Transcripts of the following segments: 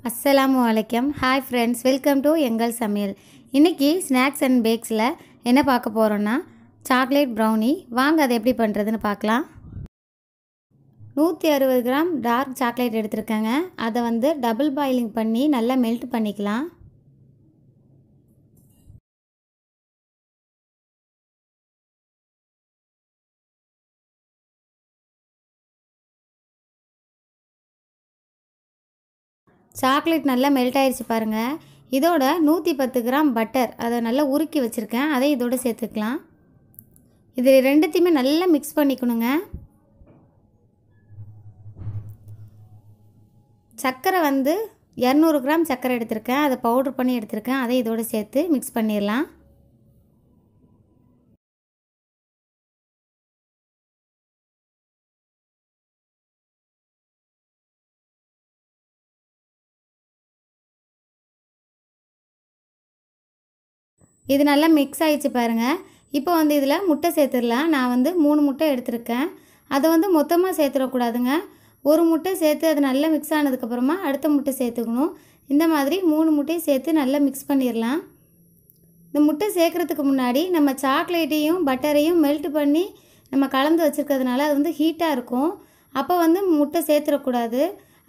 அஸ்ஸலாமு அலைக்கும். Hi friends, welcome to எங்கள் சமையல். இன்றைக்கி ஸ்நாக்ஸ் அண்ட் பேக்ஸில் என்ன பார்க்க போகிறோன்னா சாக்லேட் ப்ரௌனி. வாங்க அதை எப்படி பண்ணுறதுன்னு பார்க்கலாம். 160 கிராம் டார்க் சாக்லேட் எடுத்துருக்கேங்க. அதை டபுள் பாயிலிங் பண்ணி நல்லா மெல்ட் பண்ணிக்கலாம். சாக்லேட் நல்லா மெல்ட் ஆயிடுச்சு பாருங்கள். இதோட 110 கிராம் பட்டர் அதை நல்லா உருக்கி வச்சுருக்கேன். அதை இதோட சேர்த்துக்கலாம். இது ரெண்டுத்தையுமே நல்லா மிக்ஸ் பண்ணிக்கணுங்க. சர்க்கரை 200 கிராம் சர்க்கரை எடுத்திருக்கேன். அதை பவுட்ரு பண்ணி எடுத்திருக்கேன். அதை இதோட சேர்த்து மிக்ஸ் பண்ணிடலாம். இது நல்லா மிக்ஸ் ஆகிடுச்சு பாருங்கள். இப்போ இதில் முட்டை சேர்த்துடலாம். நான் 3 முட்டை எடுத்திருக்கேன். அதை மொத்தமாக சேர்த்துடக்கூடாதுங்க. ஒரு முட்டை சேர்த்து அது நல்லா மிக்ஸ் ஆனதுக்கப்புறமா அடுத்த முட்டை சேர்த்துக்கணும். இந்த மாதிரி 3 முட்டையும் சேர்த்து நல்லா மிக்ஸ் பண்ணிடலாம். இந்த முட்டை சேர்க்குறதுக்கு முன்னாடி நம்ம சாக்லேட்டையும் பட்டரையும் மெல்ட் பண்ணி நம்ம கலந்து வச்சுருக்கிறதுனால அது ஹீட்டாக இருக்கும். அப்போ முட்டை சேர்த்துடக்கூடாது.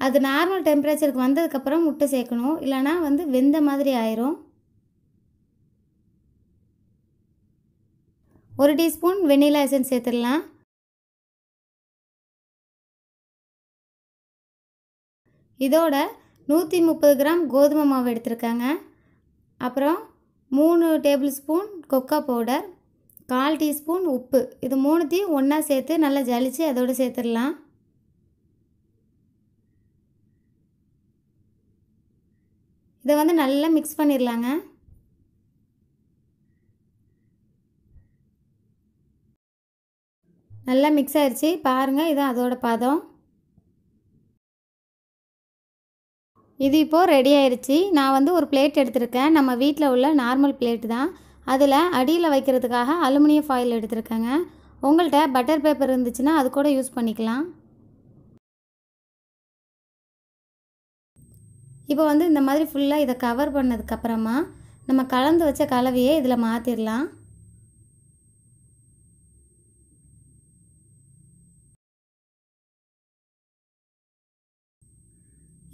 அது நார்மல் டெம்பரேச்சருக்கு வந்ததுக்கப்புறம் முட்டை சேர்க்கணும். இல்லைனா வெந்த மாதிரி ஆயிரும். 1 டீஸ்பூன் வெண்ணிலா எசன்ஸ் சேர்த்துடலாம். இதோட 130 கிராம் கோதுமை மாவு எடுத்துருக்காங்க. அப்புறம் 3 table spoon cocoa powder, 1/4 teaspoon உப்பு. இது மூணுத்தையும் ஒன்றா சேர்த்து நல்லா ஜலிச்சு அதோடு சேர்த்துடலாம். இதை நல்லா மிக்ஸ் பண்ணிடலாங்க. நல்லா மிக்ஸ் ஆயிடுச்சு பாருங்கள். இதுதான் அதோட பதம். இது இப்போது ரெடி ஆயிடுச்சு. நான் ஒரு பிளேட் எடுத்திருக்கேன். நம்ம வீட்டில் உள்ள நார்மல் பிளேட் தான். அதில் அடியில் வைக்கிறதுக்காக அலுமினியம் ஃபாயில் எடுத்திருக்கேங்க. உங்கள்கிட்ட பட்டர் பேப்பர் இருந்துச்சுன்னா அது கூட யூஸ் பண்ணிக்கலாம். இப்போ இந்த மாதிரி ஃபுல்லாக இதை கவர் பண்ணதுக்கப்புறமா நம்ம கலந்து வச்ச கலவையை இதில் மாற்றிடலாம்.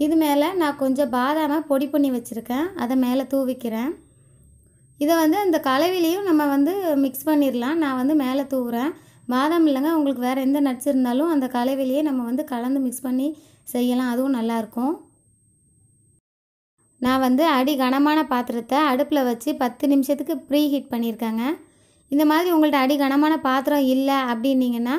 இது மேலே நான் கொஞ்சம் பாதாமை பொடி பண்ணி வச்சுருக்கேன். அதை மேலே தூவிக்கிறேன். இதை அந்த கலவையிலையும் நம்ம மிக்ஸ் பண்ணிடலாம். நான் மேலே தூவுறேன். பாதாம் இல்லைங்க, உங்களுக்கு வேறு எந்த நட்ஸ் இருந்தாலும் அந்த கலவையிலையே நம்ம கலந்து மிக்ஸ் பண்ணி செய்யலாம். அதுவும் நல்லாயிருக்கும். நான் அடி கனமான பாத்திரத்தை அடுப்பில் வச்சு 10 நிமிஷத்துக்கு ப்ரீ ஹீட் பண்ணியிருக்கேங்க. இந்த மாதிரி உங்கள்கிட்ட அடி கனமான பாத்திரம் இல்லை அப்படின்னீங்கன்னா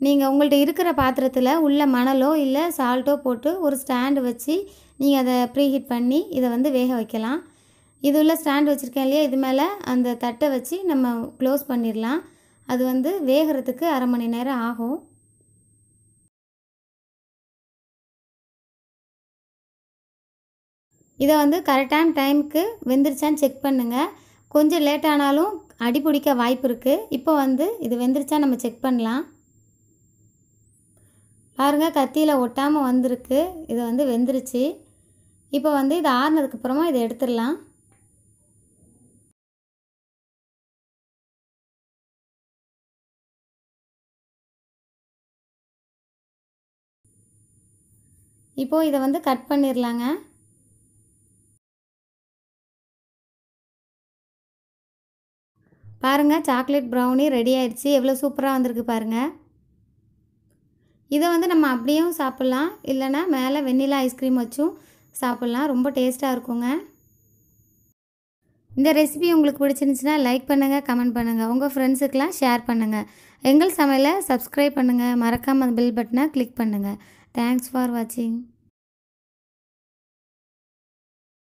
நீங்கள் உங்கள்கிட்ட இருக்கிற பாத்திரத்தில் உள்ள மணலோ இல்லை சால்ட்டோ போட்டு ஒரு ஸ்டாண்டு வச்சு நீங்கள் அதை ப்ரீ ஹீட் பண்ணி இதை வேக வைக்கலாம். இது உள்ள ஸ்டாண்டு வச்சுருக்கேன் இல்லையா, இது மேலே அந்த தட்டை வச்சு நம்ம க்ளோஸ் பண்ணிடலாம். அது வேகிறதுக்கு அரை மணி நேரம் ஆகும். இதை கரெக்டான டைமுக்கு வெந்துருச்சான்னு செக் பண்ணுங்கள். கொஞ்சம் லேட் ஆனாலும் அடி பிடிக்க வாய்ப்பு இருக்குது. இப்போ இது வெந்துருச்சா நம்ம செக் பண்ணலாம். பாருங்கள், கத்தியில் ஒட்டாமல் வந்திருக்கு. இது வெந்துருச்சு. இப்போ இது ஆறுனதுக்கப்புறமா இதை எடுத்துடலாம். இப்போது இதை கட் பண்ணிடலாங்க. பாருங்கள், சாக்லேட் ப்ரௌனி ரெடி ஆயிடுச்சு. எவ்வளோ சூப்பராக வந்திருக்கு பாருங்கள். இதை நம்ம அப்படியும் சாப்பிட்லாம், இல்லைனா மேலே வெண்ணிலா ஐஸ்கிரீம் வச்சும் சாப்பிட்லாம். ரொம்ப டேஸ்ட்டாக இருக்குங்க. இந்த ரெசிபி உங்களுக்கு பிடிச்சிருந்துச்சுன்னா லைக் பண்ணுங்கள், கமெண்ட் பண்ணுங்கள், உங்கள் ஃப்ரெண்ட்ஸுக்கெலாம் ஷேர் பண்ணுங்கள். எங்கள் சமையலை சப்ஸ்கிரைப் பண்ணுங்கள். மறக்காமல் அந்த பெல் பட்டனை கிளிக் பண்ணுங்கள். தேங்க்ஸ் ஃபார் வாட்சிங்.